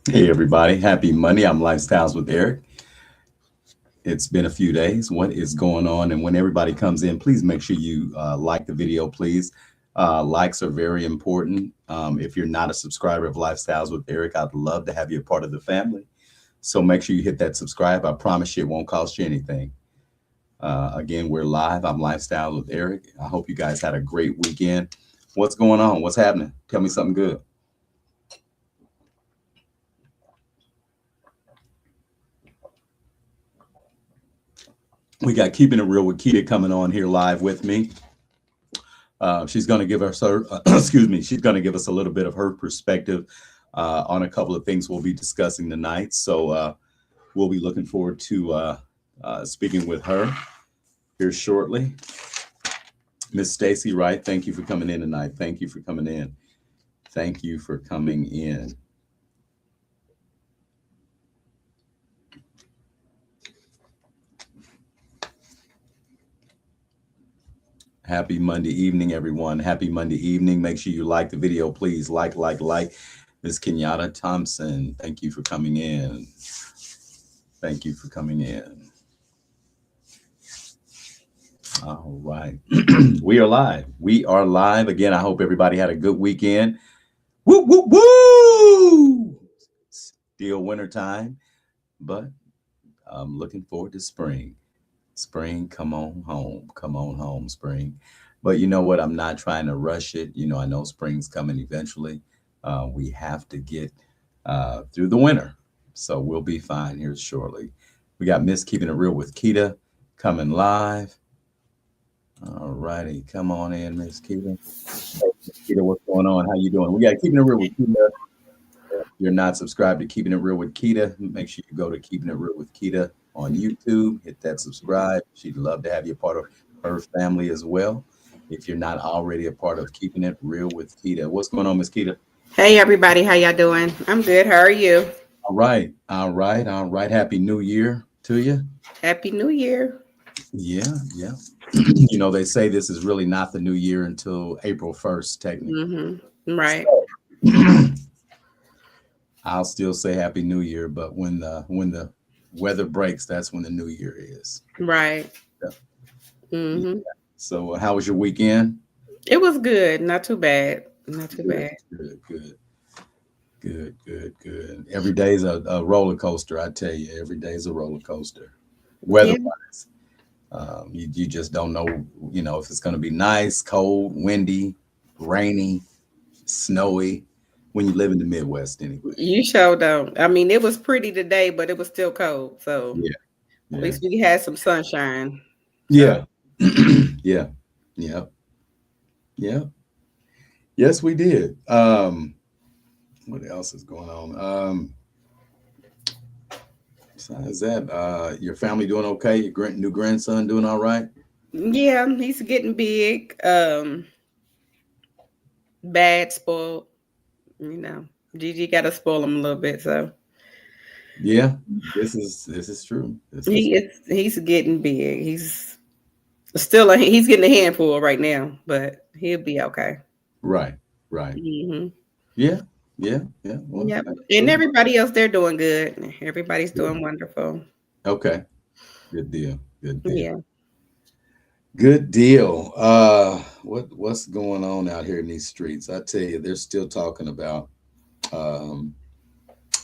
Hey everybody, happy Monday. I'm Lifestyles with Eric. It's been a few days. What is going on? And when everybody comes in, please make sure you like the video, please. Likes are very important. If you're not a subscriber of Lifestyles with Eric, I'd love to have you a part of the family. So make sure you hit that subscribe. I promise you it won't cost you anything. Again, we're live. I'm Lifestyles with Eric. I hope you guys had a great weekend. What's going on? What's happening? Tell me something good. We got Keeping It Real with Keita coming on here live with me. She's going to give us her, excuse me, she's going to give us a little bit of her perspective on a couple of things we'll be discussing tonight. So we'll be looking forward to speaking with her here shortly. Miss Stacy Wright, thank you for coming in tonight. Thank you for coming in. Thank you for coming in. Happy Monday evening, everyone. Happy Monday evening. Make sure you like the video, please. Like. Miss Kenyatta Thompson, thank you for coming in. Thank you for coming in. All right. We are live. We are live. Again, I hope everybody had a good weekend. Woo, woo, woo! Still wintertime, but I'm looking forward to spring. Spring, come on home. Come on home, spring. But you know what? I'm not trying to rush it. I know spring's coming eventually. We have to get through the winter. So we'll be fine here shortly. We got Miss Keeping It Real with Keita coming live. All righty. Come on in, Miss Keita. Hey, Miss Keita, what's going on? How you doing? We got Keeping It Real with Keita. If you're not subscribed to Keeping It Real with Keita, make sure you go to Keeping It Real with Keita on YouTube. Hit that subscribe. She'd love to have you a part of her family as well. If you're not already a part of Keeping It Real with Keita, what's going on, Miss Keita? Hey everybody, how y'all doing? I'm good. How are you? All right. Happy New Year to you. Happy New Year. Yeah. They say this is really not the new year until April 1st, technically. Right. So I'll still say Happy New Year, but when the weather breaks, that's when the new year is. Right. Yeah. Yeah. hmm So how was your weekend? It was good. Not too bad. Not too Good, bad. good. Every day's a roller coaster, I tell you. Every day's a roller coaster. Yeah. Weather-wise. You just don't know, if it's going to be nice, cold, windy, rainy, snowy when you live in the Midwest anyway. You sure don't. I mean, it was pretty today, but it was still cold. So Yeah, at yeah, least we had some sunshine. So yeah, yeah, yeah, yeah. Yes, we did. What else is going on? Besides that, your family doing okay? Your new grandson doing all right? yeah, he's getting big. Bad, spoiled. You know, Gigi got to spoil him a little bit. So Yeah, this is true. This is he's getting big. He's getting a handful right now, but he'll be okay. right, right. hmm Yeah, yeah. Well, Yep. that's And good. everybody else, they're doing good. Everybody's doing wonderful. Okay, good deal. Good deal. Yeah. Good deal. What's going on out here in these streets? I tell you, they're still talking about um,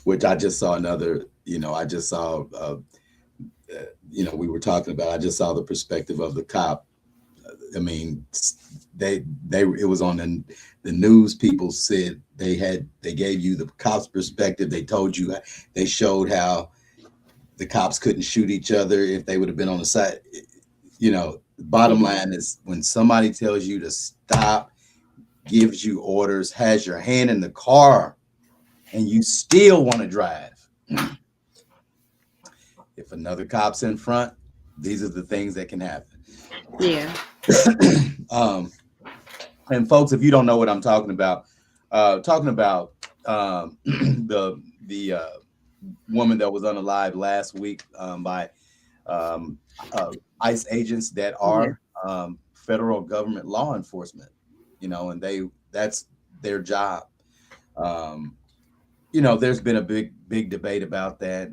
which I just saw another. I just saw. We were talking about. I just saw the perspective of the cop. I mean, they it was on the news. People said they gave you the cops' perspective. They told you they showed how the cops couldn't shoot each other if they would have been on the side. Bottom Mhm. line is when somebody tells you to stop, gives you orders, has your hand in the car, and you still want to drive. If another cop's in front, these are the things that can happen. Yeah. um, and folks, if you don't know what I'm talking about the woman that was unalive last week by um, ICE agents that Yeah. are federal government law enforcement, and that's their job. Um, there's been a big debate about that.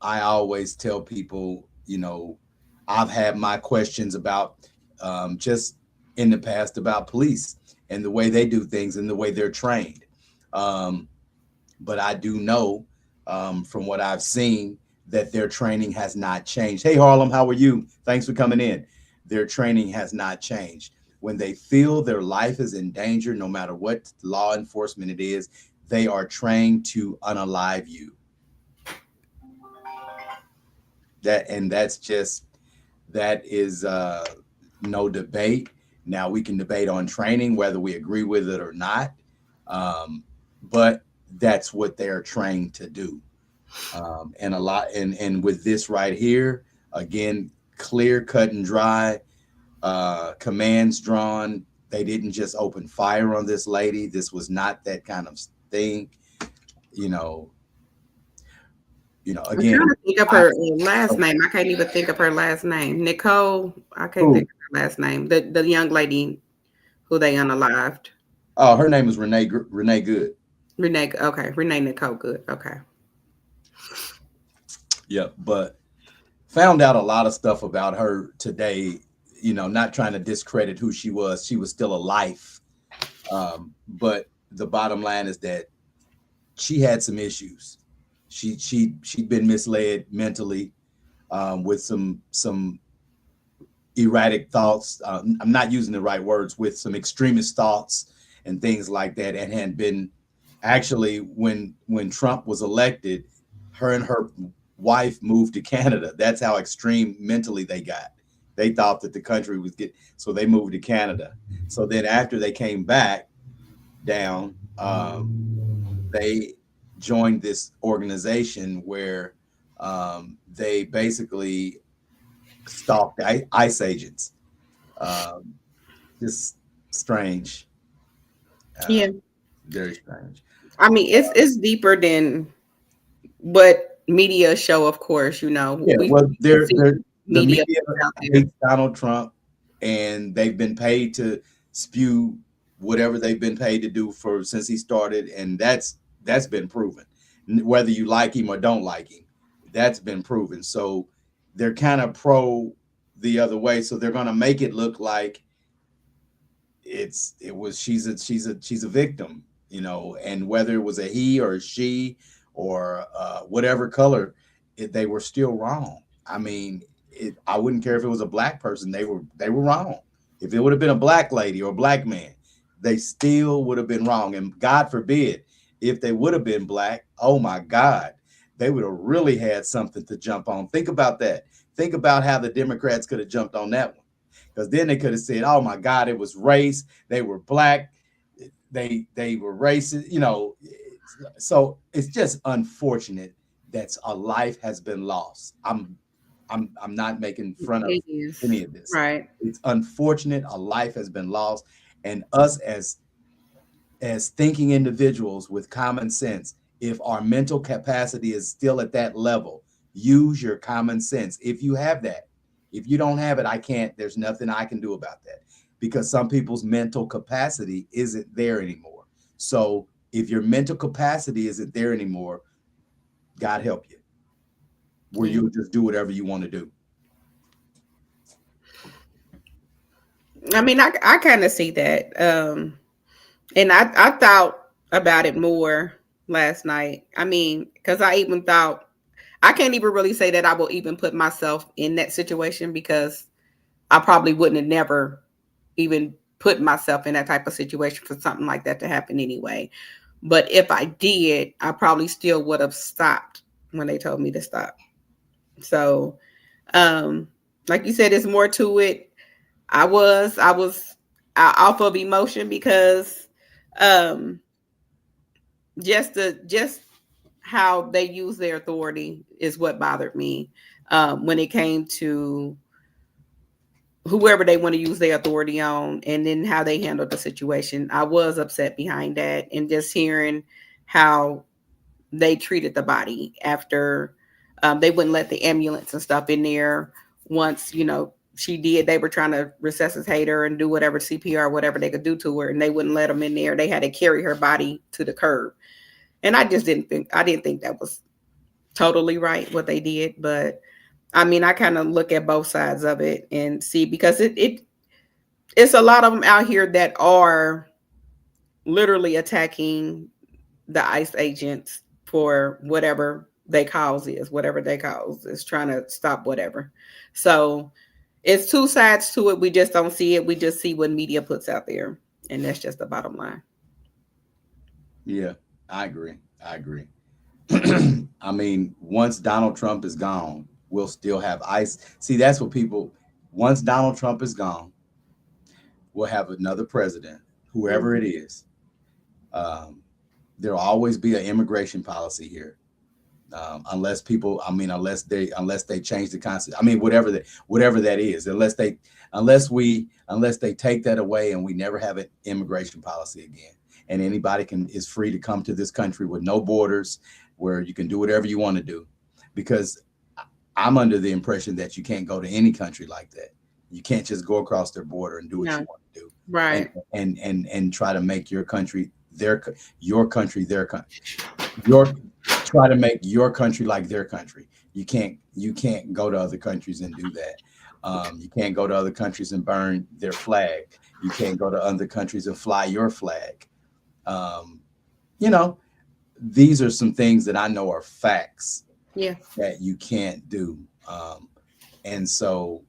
I always tell people, I've had my questions about just in the past about police and the way they do things and the way they're trained. Um, but I do know from what I've seen that their training has not changed. Hey, Harlem, how are you? Thanks for coming in. Their training has not changed. When they feel their life is in danger, no matter what law enforcement it is, they are trained to unalive you. That is no debate. Now we can debate on training whether we agree with it or not, but that's what they're trained to do. And a lot, and with this right here, again, clear, cut and dry, commands drawn. They didn't just open fire on this lady. This was not that kind of thing. You know, I'm again, trying to think of her last name. I can't even think of her last name. Nicole. I can't think of her last name. The young lady who they unalived. oh, her name is Renee Good. Renee. Okay, Renee Nicole Good. Okay. Yep, but found out a lot of stuff about her today. Not trying to discredit who she was. She was still alive. But the bottom line is that she had some issues. She'd been misled mentally with some erratic thoughts. I'm not using the right words, with some extremist thoughts and things like that, and had been actually when Trump was elected, her and her wife moved to Canada. That's how extreme mentally they got. They thought that the country was so they moved to Canada. So then after they came back down, they joined this organization where they basically stalked ICE agents. Just strange. Yeah. Very strange. I mean, it's deeper than what media show. Of course, Yeah, we well, see the media media out there. hates Donald Trump, and they've been paid to spew whatever they've been paid to do for since he started, and that's been proven. Whether you like him or don't like him, that's been proven. So they're kind of pro the other way. So they're going to make it look like she's a victim, and whether it was a he or a she or whatever color, they were still wrong. I mean, I wouldn't care if it was a black person. They were wrong. If it would have been a black lady or a black man, they still would have been wrong. And God forbid, if they would have been black, oh my God, they would have really had something to jump on. Think about that. Think about how the Democrats could have jumped on that one. Because then they could have said, oh my God, it was race. They were black. They were racist, So it's just unfortunate that a life has been lost. I'm not making fun of any of this. Right. It's unfortunate a life has been lost, and us as thinking individuals with common sense, if our mental capacity is still at that level, use your common sense. If you have that, if you don't have it, there's nothing I can do about that, because some people's mental capacity isn't there anymore. So if your mental capacity isn't there anymore, God help you, where you'll just do whatever you want to do. I mean, I kind of see that. And I thought about it more last night. I mean, because I even thought, I can't even really say that I will even put myself in that situation, because I probably wouldn't have never even put myself in that type of situation for something like that to happen anyway. But if I did, I probably still would have stopped when they told me to stop. So, like you said, there's more to it. I was off of emotion because just how they use their authority is what bothered me when it came to whoever they want to use their authority on, and then how they handled the situation. I was upset behind that, and just hearing how they treated the body after they wouldn't let the ambulance and stuff in there once she did. They were trying to resuscitate her and do whatever CPR, whatever they could do to her, and they wouldn't let them in there. They had to carry her body to the curb, and I just didn't think that was totally right what they did. But I mean, I kind of look at both sides of it and see, because it's a lot of them out here that are literally attacking the ICE agents for whatever they cause is, trying to stop whatever. So it's two sides to it. We just don't see it. We just see what media puts out there. And that's just the bottom line. Yeah, I agree. I mean, once Donald Trump is gone, we'll still have ICE. See, that's what people, once Donald Trump is gone, we'll have another president, whoever it is. There'll always be an immigration policy here. Unless they change the concept. I mean, whatever that is, unless they take that away and we never have an immigration policy again. And anybody is free to come to this country with no borders, where you can do whatever you want to do. Because I'm under the impression that you can't go to any country like that. You can't just go across their border and do what you want to do. Right. And try to make your country their country. Try to make your country like their country. You can't go to other countries and do that. You can't go to other countries and burn their flag. You can't go to other countries and fly your flag. These are some things that I know are facts. Yeah. That you can't do. And so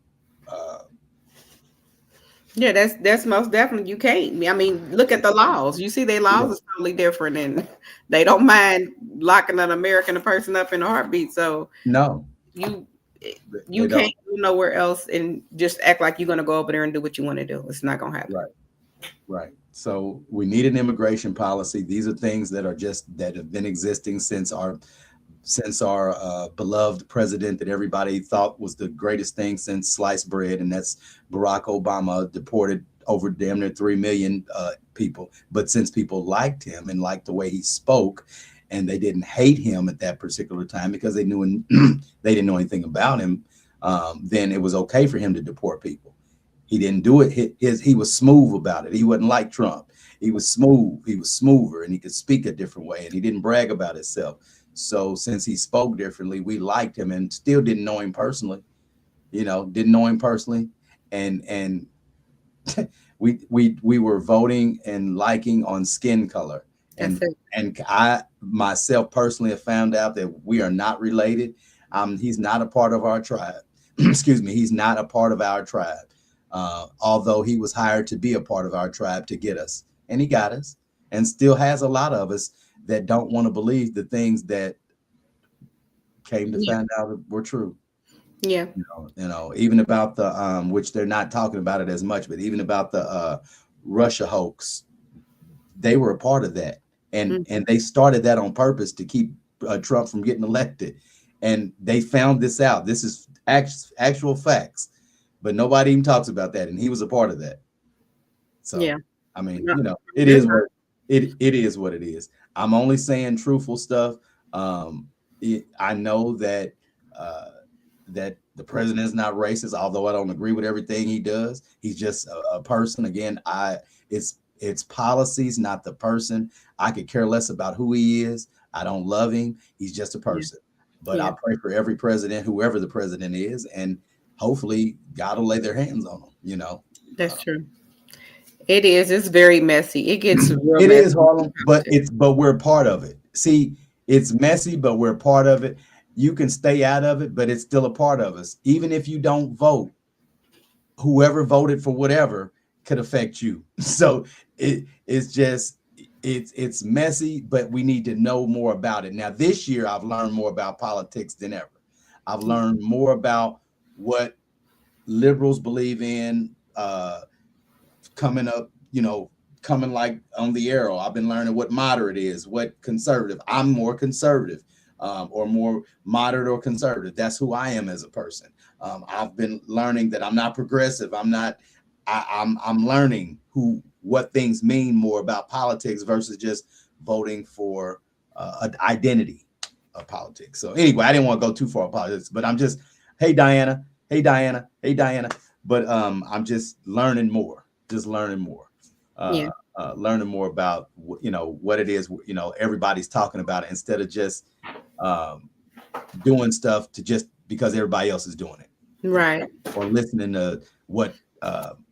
yeah, that's most definitely, you can't. I mean, look at the laws. You see, their laws is totally different, and they don't mind locking an American person up in a heartbeat. So no, you can't go nowhere else and just act like you're going to go over there and do what you want to do. It's not going to happen. Right. So we need an immigration policy. These are things that have been existing since our beloved president that everybody thought was the greatest thing since sliced bread, and that's Barack Obama, deported over damn near 3 million people. But since people liked him and liked the way he spoke, and they didn't hate him at that particular time because they knew they didn't know anything about him, then it was okay for him to deport people. He didn't do it. He was smooth about it. He wasn't like Trump. He was smooth. He was smoother, and he could speak a different way, and he didn't brag about himself. So since he spoke differently, we liked him, and still didn't know him personally. And we were voting and liking on skin color. And I myself personally have found out that we are not related. He's not a part of our tribe. Excuse me. He's not a part of our tribe. Although he was hired to be a part of our tribe to get us, and he got us, and still has a lot of us that don't want to believe the things that came to find out were true. Yeah. Even about the which they're not talking about it as much, but even about the Russia hoax, they were a part of that, and they started that on purpose to keep Trump from getting elected, and they found this out. This is actual facts, but nobody even talks about that, and he was a part of that. So yeah, I mean, it is what it is. I'm only saying truthful stuff. I know that that the president is not racist, although I don't agree with everything he does. He's just a person. Again, it's policies, not the person. I could care less about who he is. I don't love him. He's just a person. But I pray for every president, whoever the president is, and hopefully God will lay their hands on them. That's true. It is. It's very messy. It gets real it messy. Is, Harlem, but we're part of it. See, it's messy, but we're part of it. You can stay out of it, but it's still a part of us. Even if you don't vote, whoever voted for whatever could affect you. So it's messy, but we need to know more about it. Now, this year, I've learned more about politics than ever. I've learned more about what liberals believe in, coming like on the arrow. I've been learning what moderate is, what conservative. I'm more conservative, or more moderate or conservative. That's who I am as a person. I've been learning that I'm not progressive. I'm learning what things mean more about politics versus just voting for an identity of politics. So anyway, I didn't want to go too far in politics, but I'm just, hey Diana. but I'm just learning more, Yeah. uh, learning more about what it is. Everybody's talking about it instead of just um, doing stuff to just because everybody else is doing it, Right. or listening to what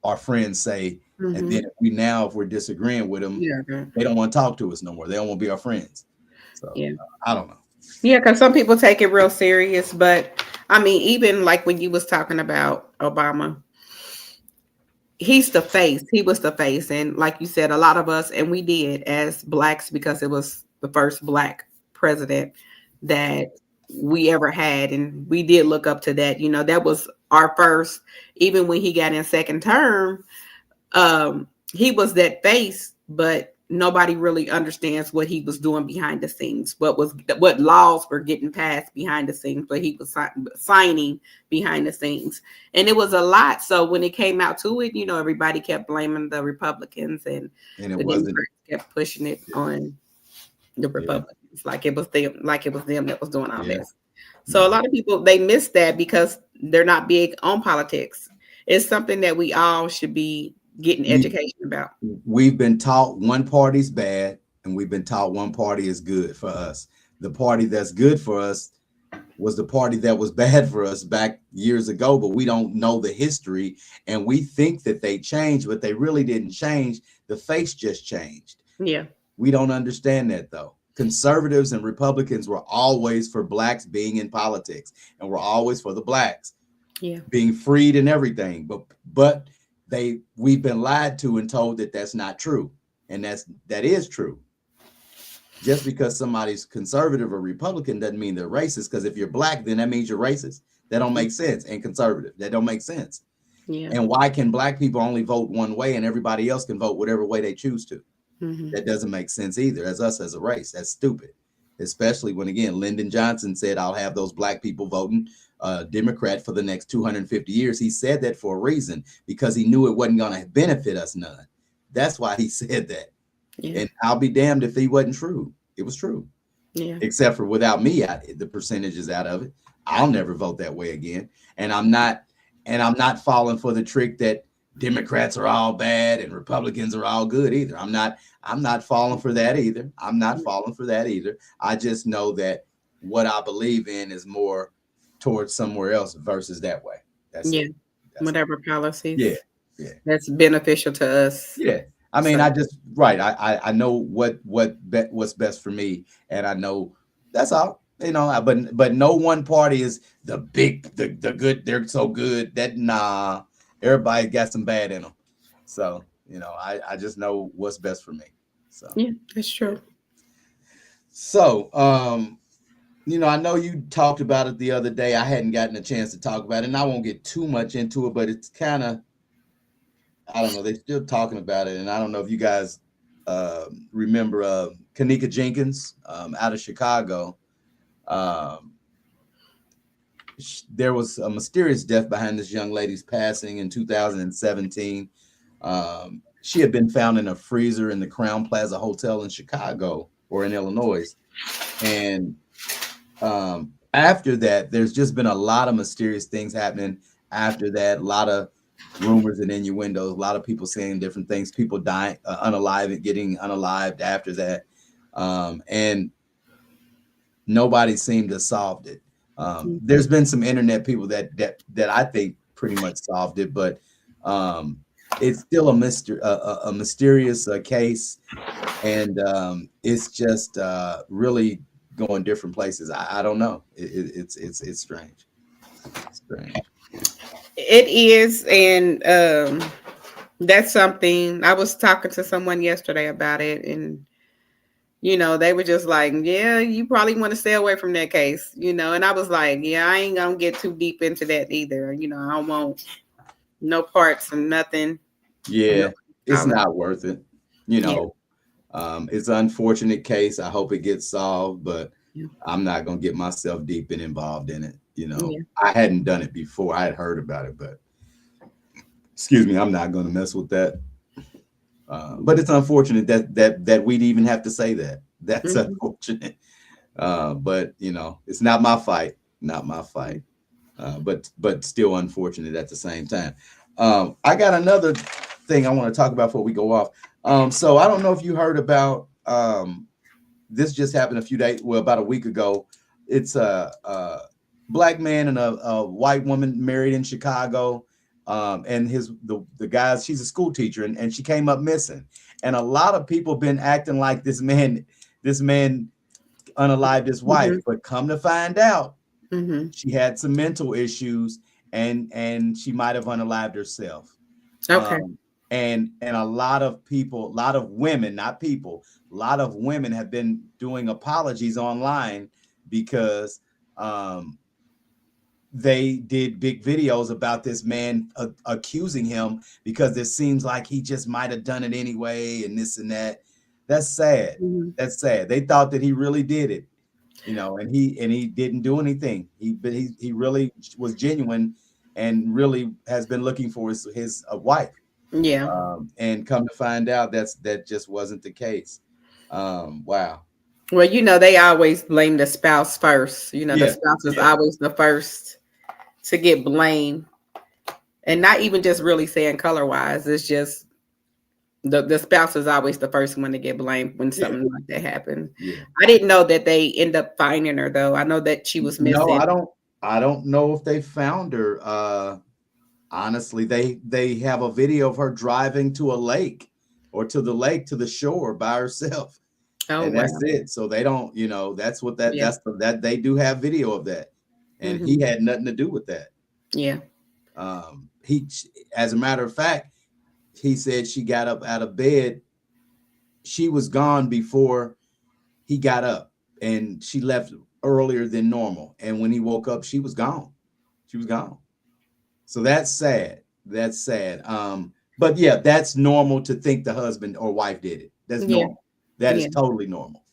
our friends say, and Hmm. then if we're disagreeing with them, Yeah. they don't want to talk to us no more. They don't want to be our friends. So Yeah. I don't know. Yeah, because some people take it real serious, but I mean, even like when you was talking about Obama, he's the face. He was the face, and like you said, a lot of us, and we did as blacks because it was the first black president that we ever had, and we did look up to that. That was our first. Even when he got in second term, he was that face, but nobody really understands what he was doing behind the scenes, what laws were getting passed behind the scenes, but he was signing behind the scenes, and it was a lot. So when it came out to it, everybody kept blaming the Republicans, and And it the wasn't. Democrats kept pushing it on the Yeah, Republicans, like it was them that was doing all yeah. this. So a No, lot of people, they miss that because they're not big on politics. It's something that we all should be getting we education about. we've been taught one party's bad, and we've been taught one party is good for us. The party that's good for us was the party that was bad for us back years ago, but we don't know the history, and we think that they changed, but they really didn't change. The face just changed. Yeah. We don't understand that though. Conservatives and Republicans were always for blacks being in politics, and we're always for the blacks Yeah. being freed and everything. But we've been lied to and told that that's not true, and that is true. Just because somebody's conservative or Republican doesn't mean they're racist. Because if you're black, then that means you're racist. That don't make sense. And conservative, that don't make sense. Yeah. And why can black people only vote one way and everybody else can vote whatever way they choose to? Hmm. That doesn't make sense either. As us as a race, that's stupid. Especially when again Lyndon Johnson said, "I'll have those black people voting Democrat for the next 250 years." He said that for a reason because he knew it wasn't going to benefit us none. That's why he said that. Yeah. And I'll be damned if he wasn't true. It was true. Yeah. Except for without me, the percentages out of it, I'll never vote that way again. And I'm not falling for the trick that Democrats are all bad and Republicans are all good either. I'm not falling for that either. I'm not falling for that either. I just know that what I believe in is more towards somewhere else versus that way. That's Yeah. it. That's all. Whatever Yeah. policies Yeah. that's beneficial to us. Yeah. I mean, So I just right. I know what's best for me, and I know that's all. But no one party is the good. They're so good that nah, everybody got some bad in them. So I just know what's best for me. So yeah, that's true. so I know you talked about it the other day. I hadn't gotten a chance to talk about it, and I won't get too much into it, but it's kind of I don't know. They're still talking about it, and I don't know if you guys remember Kanika Jenkins out of Chicago. Um, there was a mysterious death behind this young lady's passing in 2017. She had been found in a freezer in the Crown Plaza Hotel in Chicago or in Illinois, and after that, there's just been a lot of mysterious things happening. After that, a lot of rumors and innuendos, a lot of people saying different things, people dying, unalive and getting unalived after that. And nobody seemed to have solved it. There's been some internet people that I think pretty much solved it, but it's still a mysterious case, and it's just really going different places. I don't know. It's strange. It's strange. It is, and that's something I was talking to someone yesterday about it, and they were just like, "Yeah, you probably want to stay away from that case," and I was like, "Yeah, I ain't gonna get too deep into that either. I don't want no parts and nothing. No, Yeah, it's all that. not worth it. You Yeah, know, it's an unfortunate case. I hope it gets solved, but yeah, I'm not gonna get myself deep and involved in it. yeah, I hadn't done it before. I had heard about it, but excuse me, I'm not gonna mess with that. But it's unfortunate that we'd even have to say that. That's mhm, unfortunate. But it's not my fight. Not my fight. But still unfortunate at the same time. I got another thing I want to talk about before we go off. So I don't know if you heard about this just happened a few days, well, about a week ago. It's a black man and a white woman married in Chicago. And the guys, she's a school teacher, and she came up missing. And a lot of people been acting like this man unalived his wife, but come to find out, she had some mental issues, and she might have unalived herself. Okay. And a lot of people, a lot of women, not people, a lot of women have been doing apologies online because they did big videos about this man accusing him because it seems like he just might have done it anyway and this and that. That's sad. That's sad. They thought that he really did it, and he didn't do anything. He really was genuine and really has been looking for his wife. Yeah. And come to find out that just wasn't the case. Wow. Well, they always blame the spouse first. The spouse is always the first to get blamed. And not even just really saying color wise. It's just the spouse is always the first one to get blamed when something like that happens. Yeah. I didn't know that they end up finding her though. I know that she was missing. No, I don't know if they found her. Honestly, they have a video of her driving to a lake or to the shore by herself. Oh, and that's it. So they don't, that's what that they do have video of that. And he had nothing to do with that. Yeah. He, as a matter of fact, he said she got up out of bed. She was gone before he got up, and she left earlier than normal. And when he woke up, she was gone. She was gone. So that's sad. That's sad. But yeah, that's normal to think the husband or wife did it. That's normal. That is totally normal.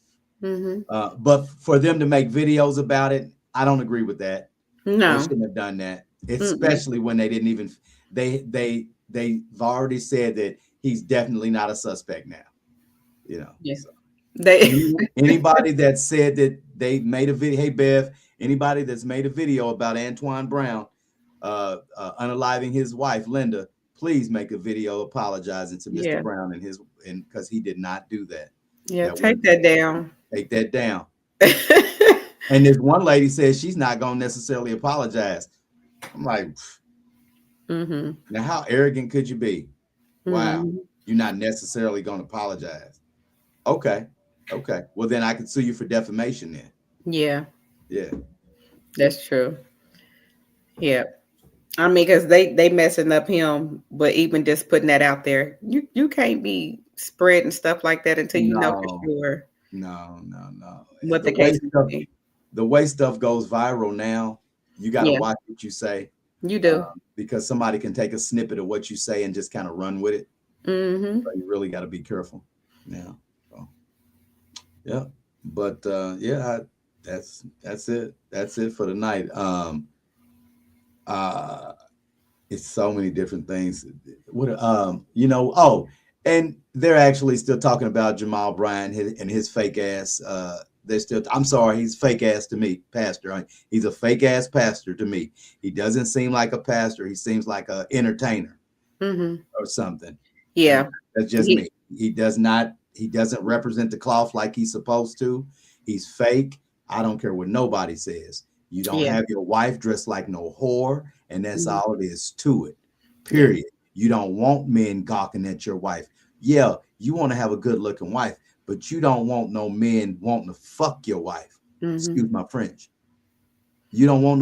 But for them to make videos about it, I don't agree with that. No, they shouldn't have done that, especially when they didn't even. They've already said that he's definitely not a suspect now. Yes. So. Anybody that said that they made a video, hey Bev, anybody that's made a video about Antoine Brown unaliving his wife Linda, please make a video apologizing to Mr. Brown and because he did not do that. Yeah, take that down. Take that down. And this one lady says she's not going to necessarily apologize. I'm like, now how arrogant could you be? Wow, you're not necessarily going to apologize. Okay. Well, then I can sue you for defamation then. Yeah. Yeah. That's true. Yeah. I mean, because they messing up him, but even just putting that out there, you can't be spreading stuff like that until you know for sure. No. What the case is. The way stuff goes viral now, you got to watch what you say. You do. Because somebody can take a snippet of what you say and just kind of run with it. So you really got to be careful. Yeah. So, yeah. But that's it. That's it for tonight. It's so many different things. And they're actually still talking about Jamal Bryant and his fake ass. I'm sorry, he's fake ass to me, pastor. He's a fake ass pastor to me. He doesn't seem like a pastor. He seems like an entertainer or something. Yeah. That's just me. He doesn't represent the cloth like he's supposed to. He's fake. I don't care what nobody says. You don't have your wife dressed like no whore, and that's all it is to it. Period. You don't want men gawking at your wife. Yeah, you want to have a good looking wife, but you don't want no men wanting to fuck your wife. Excuse my French. You don't want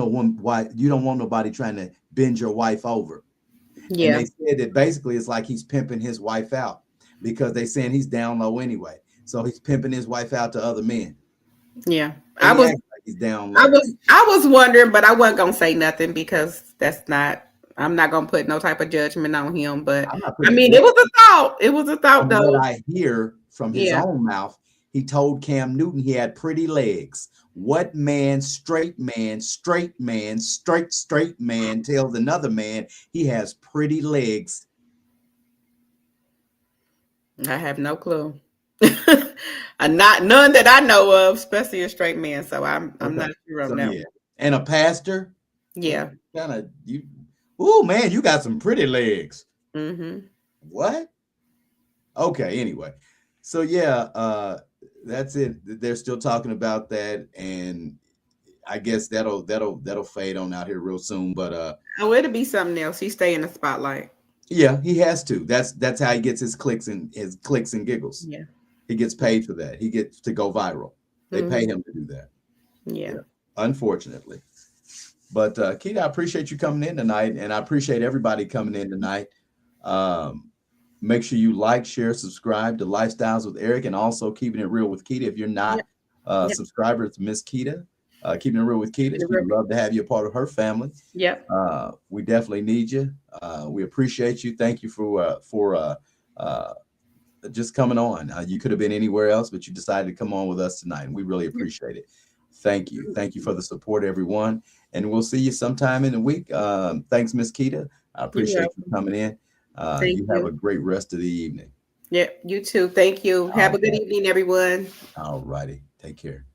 you don't want nobody trying to bend your wife over. Yeah. And they said that basically it's like he's pimping his wife out because they saying he's down low anyway. So he's pimping his wife out to other men. Yeah. He's down low. I was wondering, but I wasn't gonna say nothing because I'm not gonna put no type of judgment on him. But I mean, it was a thought. It was a thought, though. What I hear from his own mouth, he told Cam Newton he had pretty legs. What man, straight man tells another man he has pretty legs? I have no clue. None that I know of, especially a straight man. So I'm not sure on that. And a pastor? Yeah. Oh man, you got some pretty legs. Mm-hmm. What? Okay, anyway. So yeah, that's it. They're still talking about that, and I guess that'll fade on out here real soon. But Oh, it'll be something else. He stay in the spotlight. yeah, he has to. That's how he gets his clicks and giggles. Yeah. He gets paid for that. He gets to go viral. They pay Mm-hmm. him to do that. Yeah. Yeah, unfortunately. But Keita, I appreciate you coming in tonight, and I appreciate everybody coming in tonight. Um, Make sure you like, share, subscribe to Lifestyles with Eric, and also Keeping It Real with Keita. If you're not Yep. Yep. subscriber to Miss Keita, Keeping It Real with Keita, we'd love to have you a part of her family. Yep. We definitely need you. We appreciate you. Thank you for just coming on. You could have been anywhere else, but you decided to come on with us tonight, and we really appreciate it. Thank you. Thank you for the support, everyone. And we'll see you sometime in the week. Thanks, Miss Keita. I appreciate you coming in. Thank You have a you. great rest of the evening. Yep. You too. Thank you. Have All a good right. evening, everyone. All righty. Take care.